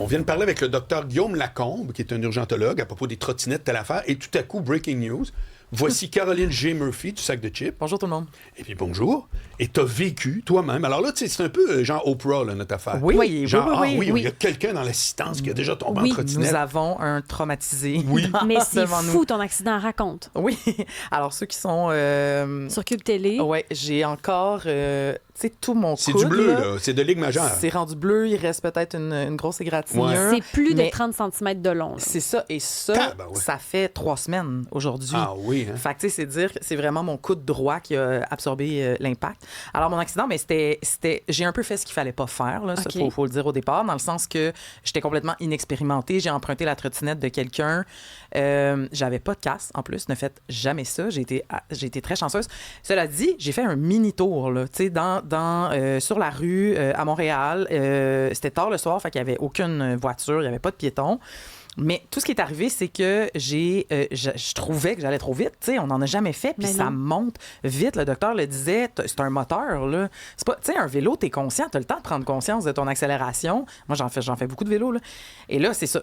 On vient de parler avec le docteur Guillaume Lacombe, qui est un urgentologue, à propos des trottinettes, telle affaire. Et tout à coup, breaking news, voici Caroline G. Murphy du Sac de Chips. Bonjour tout le monde. Et puis bonjour. Et t'as vécu toi-même. Alors là, tu sais, c'est un peu genre Oprah, là, notre affaire. Oui, genre, oui. il y a quelqu'un dans l'assistance qui a déjà tombé en trottinette. Nous avons un traumatisé. Oui. Mais c'est devant fou nous. ton accident, raconte. Oui. Alors, ceux qui sont... Sur Cube Télé. Ouais, j'ai encore... tu sais, tout mon C'est coude, du bleu, là. C'est de Ligue majeure. C'est rendu bleu. Il reste peut-être une grosse égratignure. C'est plus mais de 30 cm de long. Là. C'est ça. Et ça, Tabarouette. ça fait 3 semaines aujourd'hui. Ah oui, hein? Fait que, tu sais, c'est dire que c'est vraiment mon coude droit qui a absorbé l'impact. Alors, mon accident, mais c'était... J'ai un peu fait ce qu'il fallait pas faire, là. Ça, OK. faut le dire au départ, dans le sens que j'étais complètement inexpérimentée. J'ai emprunté la trottinette de quelqu'un. J'avais pas de casse, en plus. Ne faites jamais ça. J'ai été très chanceuse. Cela dit, j'ai fait un mini-tour, là, tu sais, sur la rue à Montréal. C'était tard le soir, fait qu'il y avait aucune voiture, il y avait pas de piétons. Mais tout ce qui est arrivé, c'est que je trouvais que j'allais trop vite. Tu sais, on n'en a jamais fait, puis Mais ça non. monte vite. Le docteur le disait, c'est un moteur, là. C'est pas, tu sais, un vélo, t'es conscient, t'as le temps de prendre conscience de ton accélération. Moi, j'en fais beaucoup de vélo, là. Et là, c'est ça,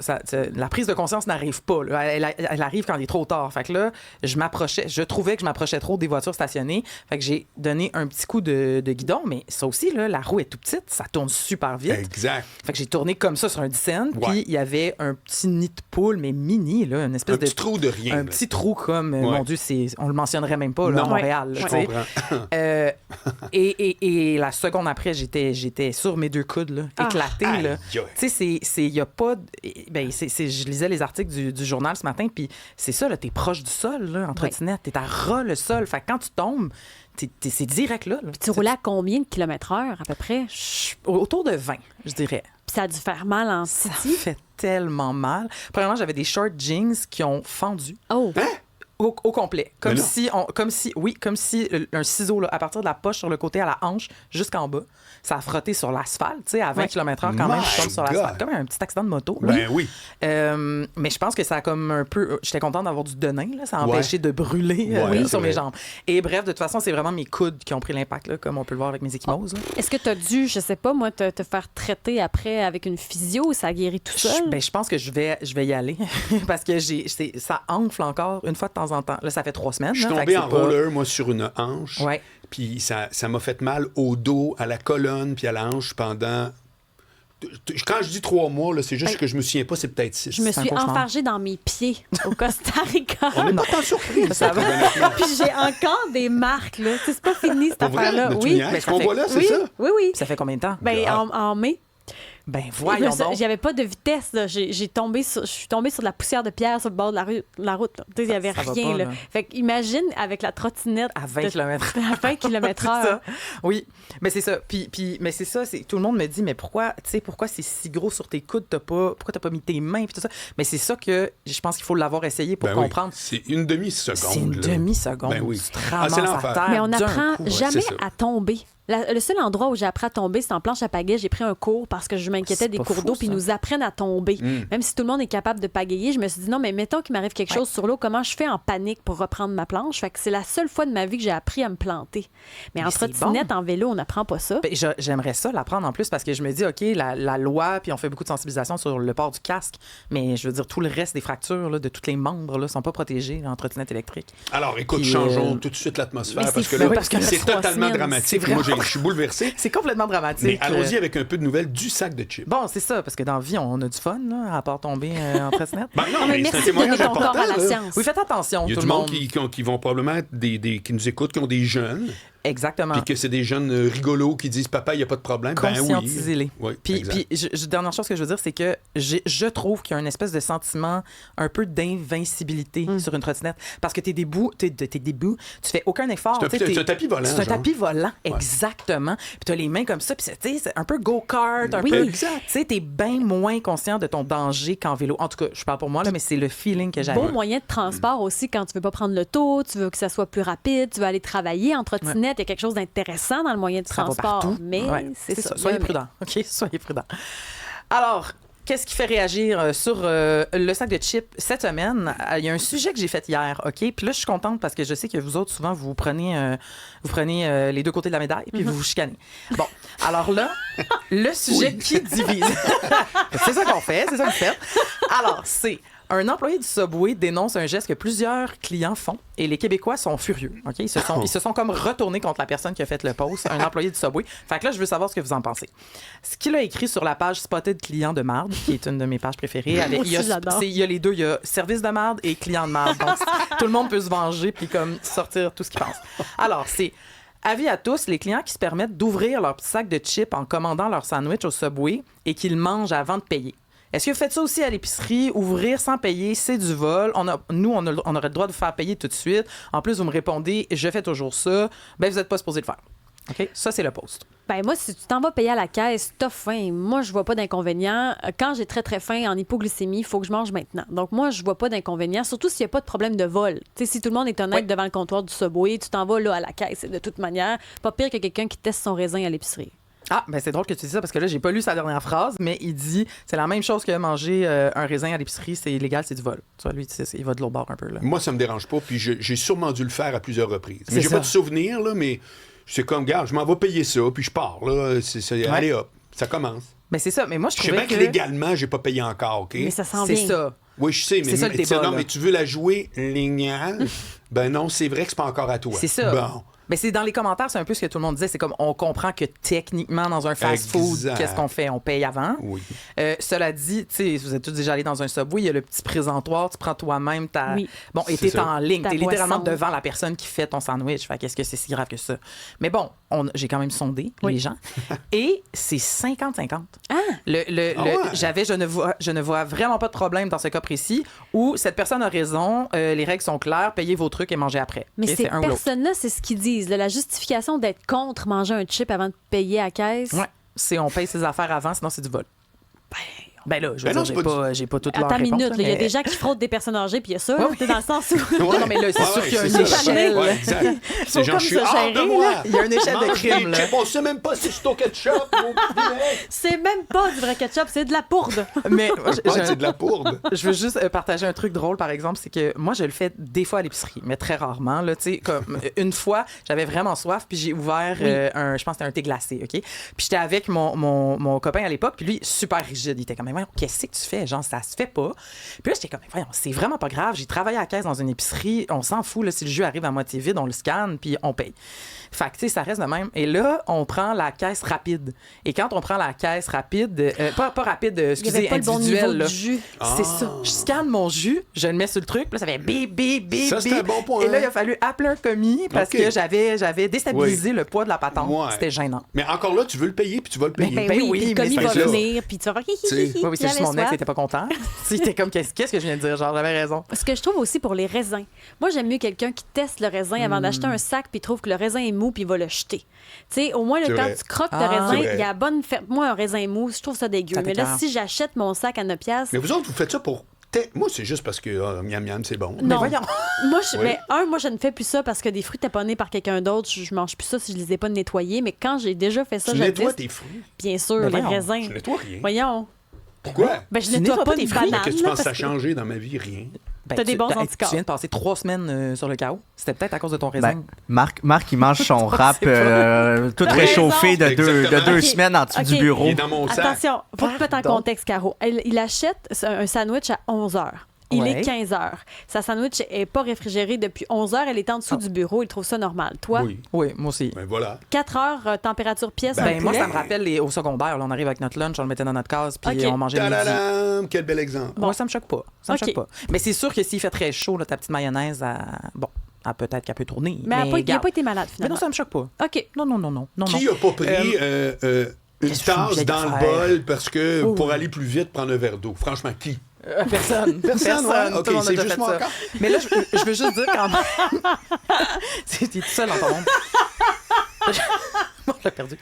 la prise de conscience n'arrive pas, là. Elle arrive quand il est trop tard. Fait que là, je trouvais que je m'approchais trop des voitures stationnées. Fait que j'ai donné un petit coup de guidon, mais ça aussi, là, la roue est tout petite, ça tourne super vite. Exact. Fait que j'ai tourné comme ça sur un 10 cents, Ouais. puis il y y avait un petit nid de poule, mais mini, là, une espèce Un petit trou de rien. Un là. petit trou comme, Ouais. mon Dieu, on le mentionnerait même pas, là, Non. à Montréal. Je là, tu sais. comprends. Et la seconde après, j'étais sur mes 2 coudes, là, éclatés. Aïe, Là. aïe. Tu sais, il y a pas... je lisais les articles du journal ce matin, puis c'est ça, là, t'es proche du sol, là, en trottinette. T'es à ras le sol. Fait que quand tu tombes, c'est direct là. Puis tu roulais à combien de kilomètres-heure, à peu près? Autour de 20, je dirais. Puis ça a dû faire mal en Ça city. fait tellement mal. Premièrement, j'avais des short jeans qui ont fendu. Oh! Au complet. Mais non. Comme si un ciseau, là, à partir de la poche sur le côté à la hanche jusqu'en bas, ça a frotté sur l'asphalte, tu sais, à 20 km/h quand même, My je tombe sur God. l'asphalte. Comme un petit accident de moto. là. Ben oui. Mais je pense que ça a comme un peu... J'étais contente d'avoir du denain, là. Ça a Ouais. empêché de brûler Ouais, c'est sur mes vrai. jambes. Et bref, de toute façon, c'est vraiment mes coudes qui ont pris l'impact, là, comme on peut le voir avec mes échymoses. là. Est-ce que tu as dû, je sais pas, moi, te faire traiter après avec une physio ou ça a guéri tout seul? Je pense que je vais y aller parce que ça enfle encore une fois de temps en temps. Là, ça fait 3 semaines. Je suis là, fait tombé que en c'est pas- roller, moi, sur une hanche. Ouais. Puis ça m'a fait mal au dos, à la colonne, puis à la hanche pendant... Quand je dis 3 mois, là, c'est juste que je me souviens pas, c'est peut-être 6. Je me c'est un suis cauchemar. enfargée dans mes pieds au Costa Rica. On n'est pas tant surpris. Ça va. Puis j'ai encore des marques, là. Tu sais, c'est pas fini, cette Pour vrai? affaire-là. Mais tu Oui. niaises? mais ça Qu'on fait- voit là, c'est Oui, ça? oui, oui. Ça fait combien de temps? Ben, Ah. en mai. Ben, voyons donc. J'avais pas de vitesse. Là. Je suis tombée sur de la poussière de pierre sur le bord de la route. Là. Tu sais, il y avait Ça va rien. pas, là. là. Fait que imagine avec la trottinette À 20 km. à 20 km/h. Oui, mais c'est ça. Mais c'est ça. Tout le monde me dit, mais pourquoi c'est si gros sur tes coudes? Pourquoi t'as pas mis tes mains? Puis tout ça. Mais c'est ça que je pense qu'il faut l'avoir essayé pour Ben oui. comprendre. C'est une demi-seconde. C'est une là. demi-seconde. Ben oui. Tu te Ah, c'est ramasses l'enfer. à terre Mais on d'un n'apprend coup. jamais c'est ça. à tomber. Le seul endroit où j'ai appris à tomber, c'est en planche à pagaie. J'ai pris un cours parce que je m'inquiétais C'est des pas cours fou, d'eau, puis ils ça. nous apprennent à tomber. Même si tout le monde est capable de pagayer, je me suis dit non, mais mettons qu'il m'arrive quelque chose sur l'eau, comment je fais en panique pour reprendre ma planche? Fait que c'est la seule fois de ma vie que j'ai appris à me planter. Mais en Mais c'est trottinette, en vélo, on n'apprend pas ça. Ben, j'aimerais ça l'apprendre en plus parce que je me dis, OK, la loi, puis on fait beaucoup de sensibilisation sur le port du casque, mais je veux dire, tout le reste des fractures là, de tous les membres ne sont pas protégés là, en trottinette électrique. Alors, écoute, Puis, changeons tout de suite l'atmosphère mais parce que c'est là, fou, parce que c'est 3 totalement semaines, dramatique. c'est Moi, vraiment- je suis bouleversé. C'est complètement dramatique. Mais allons-y avec un peu de nouvelles du sac de chips. Bon, c'est ça, parce que dans la vie, on a du fun, là, à part tomber en trottinette. Ben non, mais mais c'est un merci de donner témoignage ton corps important. à la là. science. Oui, faites attention, Il y a tout du le monde monde. qui vont probablement être qui nous écoutent, qui ont des jeunes, Exactement. puis que c'est des jeunes rigolos qui disent papa, il n'y a pas de problème. Ben oui. Conscientisez-les. Oui, Puis, exact. dernière chose que je veux dire, c'est que je trouve qu'il y a une espèce de sentiment un peu d'invincibilité sur une trottinette. Parce que t'es debout, tu fais aucun effort. C'est un- tu sais, c'est un tapis volant, C'est un genre. tapis volant, exactement. Puis t'as les mains comme ça, puis c'est un peu go-kart, un Oui. peu... Exact. Tu sais, t'es bien moins conscient de ton danger qu'en vélo. En tout cas, je parle pour moi, là, mais c'est le feeling que j'avais. Beau moyen de transport aussi quand tu veux pas prendre l'auto, tu veux que ça soit plus rapide, tu veux aller travailler en trottinette, il y a quelque chose d'intéressant dans le moyen de Ça va transport. partout. Mais Ouais, c'est ça. Soyez Mais- prudents. OK, soyez prudents. Alors, qu'est-ce qui fait réagir sur le sac de chips cette semaine? Il y a un sujet que j'ai fait hier, OK? Puis là, je suis contente parce que je sais que vous autres, souvent, vous prenez les deux côtés de la médaille puis vous vous chicanez. Bon, alors là, le sujet qui divise. C'est ça qu'on fait, c'est ça que vous faites. Alors, c'est... Un employé du Subway dénonce un geste que plusieurs clients font et les Québécois sont furieux. OK? Ils se sont comme retournés contre la personne qui a fait le post, un employé du Subway. Fait que là, je veux savoir ce que vous en pensez. Ce qu'il a écrit sur la page Spotted client de marde, qui est une de mes pages préférées, il y a les deux. Il y a service de marde et client de marde. Donc, tout le monde peut se venger puis comme sortir tout ce qu'il pense. Alors, c'est... Avis à tous, les clients qui se permettent d'ouvrir leur petit sac de chips en commandant leur sandwich au Subway et qu'ils mangent avant de payer. Est-ce que vous faites ça aussi à l'épicerie? Ouvrir sans payer, c'est du vol. On aurait le droit de vous faire payer tout de suite. En plus, vous me répondez, je fais toujours ça. Ben, vous n'êtes pas supposé le faire. OK? Ça, c'est le post. Ben moi, si tu t'en vas payer à la caisse, t'as faim. Moi, je vois pas d'inconvénient. Quand j'ai très, très faim en hypoglycémie, il faut que je mange maintenant. Donc, moi, je vois pas d'inconvénient, surtout s'il n'y a pas de problème de vol. Tu sais, si tout le monde est honnête devant le comptoir du Subway, tu t'en vas là à la caisse. De toute manière, pas pire que quelqu'un qui teste son raisin à l'épicerie. Ah, ben c'est drôle que tu dis ça parce que là, j'ai pas lu sa dernière phrase, mais il dit c'est la même chose que manger un raisin à l'épicerie, c'est illégal, c'est du vol. Tu vois, lui, il va de l'autre bord un peu. Là. Moi, ça me dérange pas, puis j'ai sûrement dû le faire à plusieurs reprises. Mais j'ai pas de souvenir, là, mais c'est comme, regarde, je m'en vais payer ça, puis je pars. Là, allez hop, ça commence. Mais c'est ça, mais moi, je sais bien que légalement, j'ai pas payé encore, OK? Mais ça s'en vient. C'est ça. Oui, je sais, mais, ça, le débat, non, mais tu veux la jouer légal? Ben non, c'est vrai que c'est pas encore à toi. C'est ça. Bon. Mais c'est dans les commentaires, c'est un peu ce que tout le monde disait. C'est comme, on comprend que techniquement, dans un fast-food, qu'est-ce qu'on fait? On paye avant. Oui. Cela dit, tu sais, vous êtes tous déjà allés dans un Subway, il y a le petit présentoir, tu prends toi-même ta... Oui. Bon, et t'es en ligne. Ta T'es littéralement boisson. devant la personne qui fait ton sandwich. Fait qu'est-ce que c'est si grave que ça? Mais bon, j'ai quand même sondé les gens. Et c'est 50-50. Ah! Je ne vois vraiment pas de problème dans ce cas précis où cette personne a raison, les règles sont claires, payez vos trucs et mangez après. Mais Okay? ces C'est un ou l'autre. personnes-là, c'est ce qu'ils disent. Là, la justification d'être contre manger un chip avant de payer à la caisse. Ouais. C'est on paye ses affaires avant, sinon c'est du vol. Ben là, je veux non, dire, j'ai pas toute leur Attends une réponse. minute, il y a des gens qui fraudent des personnes âgées, puis il y a ça, Oui. t'es dans le sens où... Non, mais là, c'est sûr qu'il y a une échelle. Ouais, exact. C'est genre, comme je suis se hors gérer, de moi. Il y a une échelle de Mange crime, des là. chips, on sait même pas si c'est au ketchup ou au vinaigre. C'est même pas du vrai ketchup, c'est de la pourde. Mais Ouais, c'est de la pourde. je veux juste partager un truc drôle, par exemple, c'est que moi, je le fais des fois à l'épicerie, mais très rarement. Là, comme, une fois, j'avais vraiment soif, puis j'ai ouvert je pense que c'était un thé glacé, OK? Puis j'étais avec mon copain à l'époque, puis lui, super rigide. Il était comme, voyons, qu'est-ce que tu fais? Genre, ça se fait pas. Puis là, j'étais comme, voyons, c'est vraiment pas grave. J'ai travaillé à la caisse dans une épicerie. On s'en fout, là, si le jus arrive à moitié vide, on le scanne, puis on paye. Fait que, tu sais, ça reste de même. Et là, on prend la caisse rapide. Et quand on prend la caisse rapide, pas rapide, excusez, pas le bon individuelle, niveau là. de jus. C'est ça. Je scanne mon jus, je le mets sur le truc, puis là, ça fait bip, bip, bip, Ça, c'est un bip. bon point. Et là, il a fallu appeler un commis parce OK. que j'avais déstabilisé le poids de la patente. Ouais. C'était gênant. Mais encore là, tu veux le payer, puis tu vas le payer. Ben Ben oui, oui, puis le mais commis c'est va fait là. venir, puis tu vas faire hi, hi, hi, hi, Oui, oui, c'est juste j'avais mon ex soif. qui était pas content. C'était comme, qu'est-ce que je viens de dire? Genre, j'avais raison. Ce que je trouve aussi pour les raisins. Moi, j'aime mieux quelqu'un qui teste le raisin avant d'acheter un sac puis trouve que le raisin est mou puis il va le jeter. Tu sais, au moins, là, C'est quand vrai. tu croques le Ah. raisin, C'est vrai. il y a bonne fête. Moi, un raisin mou, je trouve ça dégueu. Ça Mais là, t'écoeure. si j'achète mon sac à 9 piastres, Mais vous autres, vous faites ça pour... Moi, c'est juste parce que miam miam, c'est bon. Mais non. voyons. Moi, Oui. mais moi, je ne fais plus ça parce que des fruits taponnés par quelqu'un d'autre, je mange plus ça si je les ai pas nettoyés. Mais quand j'ai déjà fait ça, Tu jadis, nettoies tes fruits. bien sûr, Mais les voyons, raisins. Je nettoie rien. Voyons. Pourquoi? Ben, je Tu nettoie nettoies pas pas tes des fruits? bananes. Qu'est-ce que tu penses que ça a parce que- changé dans ma vie? Rien. Ben, T'as des bons tu anticorps. viens de passer 3 semaines sur le chaos. C'était peut-être à cause de ton raisin. Ben, Marc, il mange son rap sais pas. tout T'as réchauffé de raison. deux Exactement. Ok. semaines en dessous Ok. du bureau. Il est dans mon sac. Attention, faut te mettre en Pardon? contexte, Caro. Il achète un sandwich à 11 h. Il Ouais. est 15 h. Sa sandwich est pas réfrigérée depuis 11 h. Elle est en dessous du bureau. Il trouve ça normal. Toi, Oui. Oui, moi aussi. Ben voilà. 4 h, température pièce, un Ben, moi, poulet. ça me rappelle au secondaire. Là, on arrive avec notre lunch, on le mettait dans notre case, puis Ok. on mangeait le midi. Tadadam! Quel bel exemple. Moi, ça me choque pas. Ça me Ok. choque pas. Mais c'est sûr que s'il fait très chaud, là, ta petite mayonnaise, peut-être qu'elle peut tourner. Mais il n'a garde. pas été malade, Mais finalement. non, ça me choque pas. OK. Non. Qui a pas pris une qu'est-ce que je tasse fais dans le faire? bol parce que Oh, pour oui. aller plus vite, prendre un verre d'eau? Franchement, qui? Personne. Personne, ouais. OK, Tout le monde a c'est déjà juste fait moi ça. encore. Mais là, je veux juste dire quand même. T'es tout seul dans ton monde. Bon, je l'ai perdu.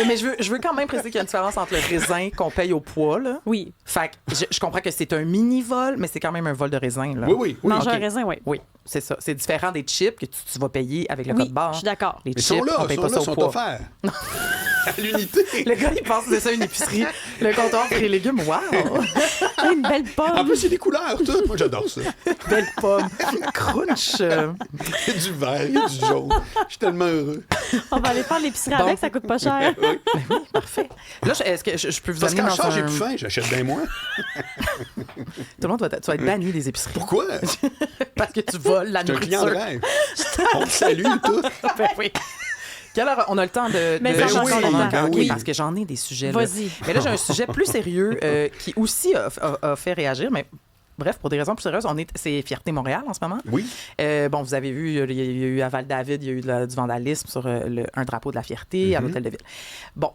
Mais je veux quand même préciser qu'il y a une différence entre le raisin qu'on paye au poids, là. Oui. Fait que je comprends que c'est un mini-vol, mais c'est quand même un vol de raisin, là. Oui. Manger ok. un raisin, oui. Oui, c'est ça. C'est différent des chips que tu vas payer avec le Oui, code barre. je suis d'accord. Les Ils chips, sont là, on paye pas ça ils au sont poids. offerts. à l'unité. Le gars, il pense de ça à une épicerie. Le comptoir fruits et légumes, wow! Une belle pomme. En plus, il y a des couleurs, tout. Moi, j'adore ça. Belle pomme. Crunch. Il y a du vert, il y a du jaune. Je suis tellement heureux. On va aller faire l'épicerie Bon. avec, ça coûte pas cher. Parfait. Là, est-ce que je peux vous Parce amener qu'en dans charge, j'ai un... plus faim, j'achète bien moins. Tout le monde va être banni des épiceries. Pourquoi? Parce que tu voles la T'es un client de nourriture. rêve. On te salue, tout. Ben oui. Quelle heure on a le temps de... Mais ça, de- j'en ai on a le temps. encore- OK, Oui. parce que j'en ai des sujets. Là. Vas-y. Mais là, j'ai un sujet plus sérieux qui aussi a fait réagir, mais... Bref, pour des raisons plus sérieuses, c'est Fierté Montréal en ce moment. Oui. Bon, vous avez vu, il y a eu à Val-David, il y a eu du vandalisme sur un drapeau de la fierté à l'Hôtel de Ville. Bon,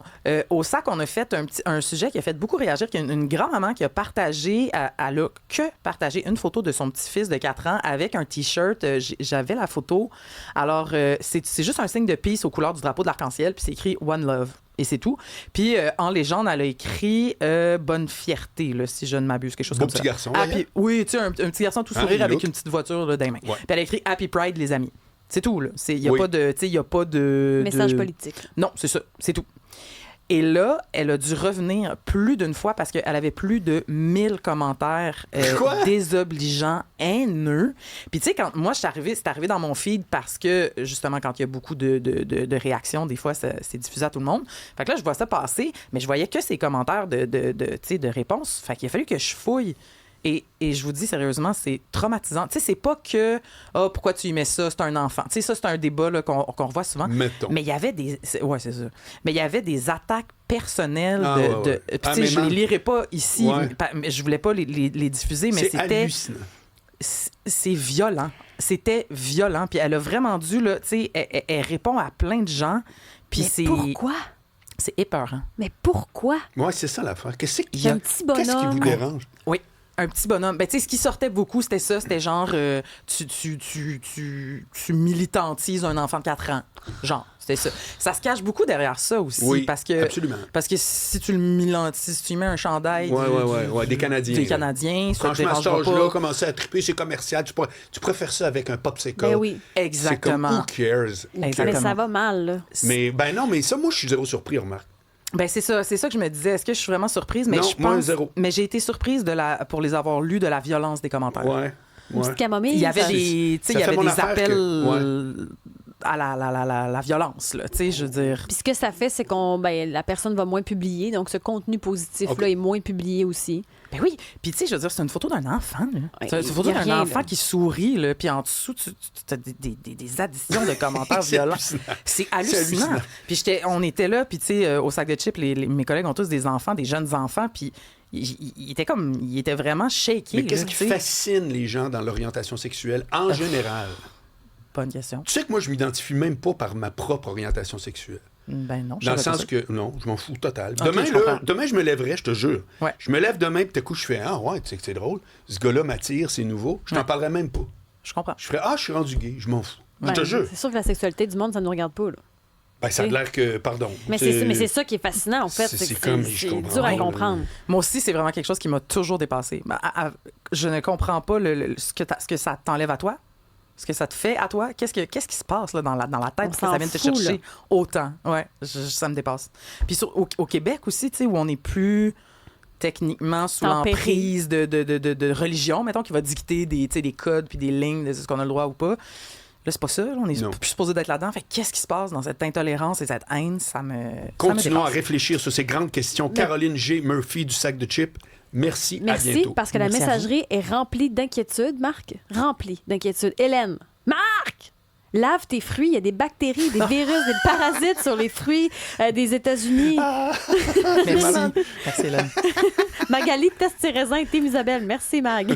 au SAC, on a fait un sujet qui a fait beaucoup réagir, qui est une grand-maman qui a partagé, elle a que partagé une photo de son petit-fils de 4 ans avec un T-shirt. J'avais la photo. Alors, c'est juste un signe de peace aux couleurs du drapeau de l'arc-en-ciel, puis c'est écrit « One Love ». Et c'est tout. Puis, en légende, elle a écrit bonne fierté, là, si je ne m'abuse, quelque chose Beau comme ça. petit garçon, Oui, tu sais, un petit garçon tout Ah, sourire il avec look. une petite voiture là, dans les mains. Ouais. Puis elle a écrit Happy Pride, les amis. C'est tout, là. Il n'y a, Oui. pas de, tu sais, y a pas de... Message de- politique. Non, c'est ça. C'est tout. Et là, elle a dû revenir plus d'une fois parce qu'elle avait plus de 1000 commentaires Quoi? désobligeants, haineux. Puis tu sais, quand moi, c'est arrivé dans mon feed parce que, justement, quand il y a beaucoup de réactions, des fois, c'est diffusé à tout le monde. Fait que là, je vois ça passer, mais je voyais que ces commentaires tu sais, de réponses. Fait qu'il a fallu que je fouille. Et je vous dis sérieusement, c'est traumatisant. Tu sais, c'est pas que « Ah, pourquoi tu y mets ça? C'est un enfant. » Tu sais, ça, c'est un débat là, qu'on revoit souvent. Mettons. Mais il y avait des... Ouais, c'est ça. Mais il y avait des attaques personnelles Ah, ouais. Puis, Ah, tu sais, mais je les man- lirai pas ici. Ouais. Mais je voulais pas les diffuser, mais C'est c'était... hallucinant. C'est violent. C'était violent. Puis elle a vraiment dû, là, tu sais, elle répond à plein de gens. Puis Mais c'est... pourquoi? C'est épeurant. Mais pourquoi? Ouais, c'est ça l'affaire. Qu'est-ce Il y a un petit bonhomme. Qu'est-ce qui vous dérange? Oui, un petit bonhomme. Ben, tu sais, ce qui sortait beaucoup, c'était ça. C'était genre, tu militantises un enfant de 4 ans. Genre, c'était ça. Ça se cache beaucoup derrière ça aussi. Oui, parce que, absolument. Parce que si tu le militantises, si tu y mets un chandail Des Canadiens. des là. Canadiens, ça te Franchement, à cet dérangera âge-là, pas. commencer à triper, c'est commercial. Tu préfères ça avec un popsicle. Ben oui. Exactement. C'est comme, who cares? Who Exactement. Mais ça va mal, là. Mais ben non, mais ça, moi, je suis zéro surpris, remarque. Ben c'est ça que je me disais. Est-ce que je suis vraiment surprise? Mais Non, je moi, pense, zéro. mais j'ai été surprise pour les avoir lus de la violence des commentaires. Ouais. Une petite camomille. Il y avait ça. des, tu sais, ça il y fait avait mon des affaire appels que- à la violence, là. Tu sais, je veux dire. Puis ce que ça fait, c'est la personne va moins publier, donc ce contenu positif-là OK. est moins publié aussi. Ben oui. Puis tu sais, je veux dire, c'est une photo d'un enfant. Là. Ouais, C'est une y photo a d'un rien, enfant là. qui sourit, là. Puis en dessous, tu as des additions de commentaires C'est violents. hallucinant. C'est hallucinant. hallucinant. Puis on était là, puis tu sais, au sac de chips, mes collègues ont tous des enfants, des jeunes enfants, puis ils étaient vraiment shakés. Mais qu'est-ce là, qui tu sais. fascine les gens dans l'orientation sexuelle en général? Bonne question. Tu sais que moi, je m'identifie même pas par ma propre orientation sexuelle. Ben non. je Dans le savais pas sens ça. que, non, je m'en fous total. Ok, Demain, je là, comprends. demain, je me lèverai, je te jure. Ouais. Je me lève demain, puis tout à coup, je fais, ah ouais, tu sais que c'est drôle. Ce gars-là m'attire, c'est nouveau. Je t'en Ouais. parlerai même pas. Je comprends. Je ferais, ah, je suis rendu gay, je m'en fous. Je Ben, te jure. C'est sûr que la sexualité du monde, ça ne nous regarde pas, là. Ben, ça a l'air que, pardon. Mais c'est ça qui est fascinant, en fait. c'est C'est que comme- c'est je comprends dur à pas, là. comprendre. Moi aussi, c'est vraiment quelque chose qui m'a toujours dépassé. Ben, je ne comprends pas ce que ça t'enlève à toi, ce que ça te fait à toi. Qu'est-ce qui se passe là, dans la tête On pour que ça s'en vienne te fout, chercher là. autant? Ouais, ça me dépasse. Puis au Québec aussi, tu sais, où on est plus techniquement sous Tempéré. l'emprise de religion, mettons, qui va dicter tu sais, des codes puis des lignes de ce qu'on a le droit ou pas. Là, c'est pas ça. Là, on est Non. plus supposé d'être là-dedans. Fait qu'est-ce qui se passe dans cette intolérance et cette haine? Ça me Continuons à dépasse. réfléchir sur ces grandes questions. Caroline G. Murphy du sac de chips, merci, à Merci, bientôt. parce que la Merci à vous. messagerie est remplie d'inquiétudes, Marc. Remplie d'inquiétudes. Hélène, Marc! Lave tes fruits, il y a des bactéries, des virus, des parasites sur les fruits des États-Unis. Merci. Merci, Hélène. Magali teste ses raisins et Team Isabelle. Merci, Mag.